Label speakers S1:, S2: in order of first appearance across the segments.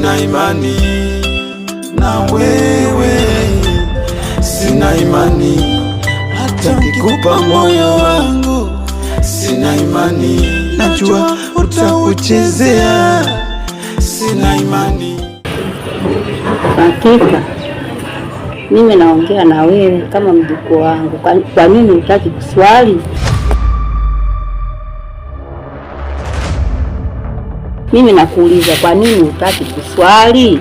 S1: sina imani na wewe, sina imani hata nikikupa moyo wangu, sina imani, najua utauchezea, sina imani.
S2: Hakika mimi naongea na wewe kama mjukuu wangu. Kwa nini hutaki kuswali? Mimi nakuuliza, kwa nini hutaki kuswali?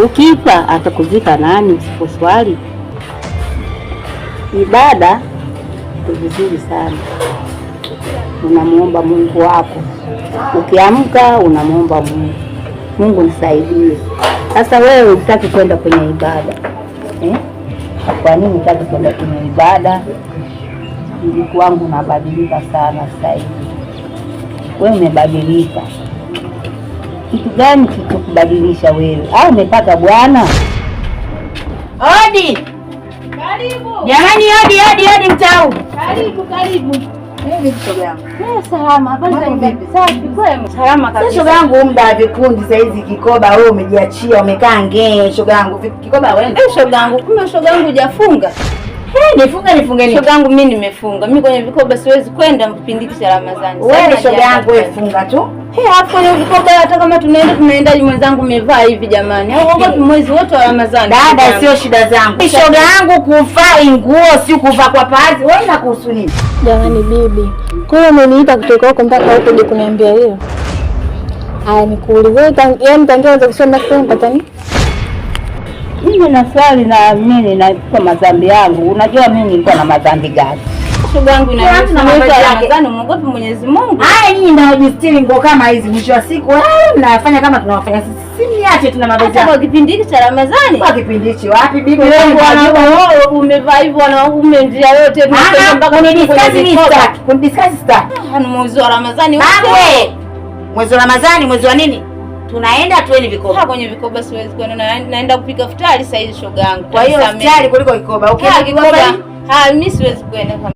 S2: Ukifa atakuzika nani usiposwali? Ibada ni vizuri sana, unamuomba Mungu wako, ukiamka unamuomba Mungu, Mungu nisaidie. Sasa wewe hutaki kwenda kwenye ibada Kwa nini hutaki kwenda kwenye ibada? Mjukuu wangu unabadilika sana sasa hivi. Wewe umebadilika. Kitu gani kikubadilisha wewe? Au umepata bwana?
S3: Hodi. Karibu. Jamani, hodi mtau. Karibu. Mimi shoga yangu.
S2: Salama. Habari za vipi? Safi. Kwema. Salama kabisa.
S3: Shoga yangu muda vikundi sasa hizi kikoba wewe umejiachia umekaa ngee shoga yangu. Kikoba wewe.
S2: Shoga yangu, kumbe shoga yangu hujafunga.
S3: Nifunge nini?
S2: Shoga yangu mimi nimefunga. Mimi kwenye vikoba siwezi kwenda kipindi cha Ramadhani.
S3: Wewe shoga yangu wewe funga tu.
S2: Hapo kwenye vikoba hata kama tunaenda mwenzangu umevaa hivi jamani. Au ngoja mwezi wote wa Ramadhani.
S3: Dada sio shida zangu. Shoga yangu kuvaa nguo si kuvaa kwa pazi. Wewe unakuhusu nini?
S4: Jamani bibi, kwa hiyo umeniita kutoka huko mpaka huko je kuniambia hiyo? Haya nikuulize, yaani tangia za kusoma sasa patani?
S2: Mimi na swali na mimi na kwa madhambi yangu. Unajua mimi nilikuwa na madhambi gani? Shoga yangu inahusu Ramadhani, muogope Mwenyezi Mungu.
S3: Haya nyinyi ndio mjistiri nguo kama hizi mwisho wa siku. Mnafanya kama tunawafanya sisi. Si niache tuna mavazi.
S2: Kwa kipindi hiki cha Ramadhani.
S3: Kwa kipindi hichi wapi bibi?
S2: Wewe umevaa hivyo wanaume njia yote tunasema mpaka
S3: kundiscuss star.
S2: Ni mwezi wa Ramadhani
S3: wote. Mwezi wa Ramadhani, mwezi wa nini? Tunaenda tueni vikoba.
S2: Kwenye vikoba siwezi kwenda, naenda kupika futari sasa hivi shoga yangu.
S3: Kwa hiyo futari kuliko vikoba.
S2: Mimi siwezi kwenda.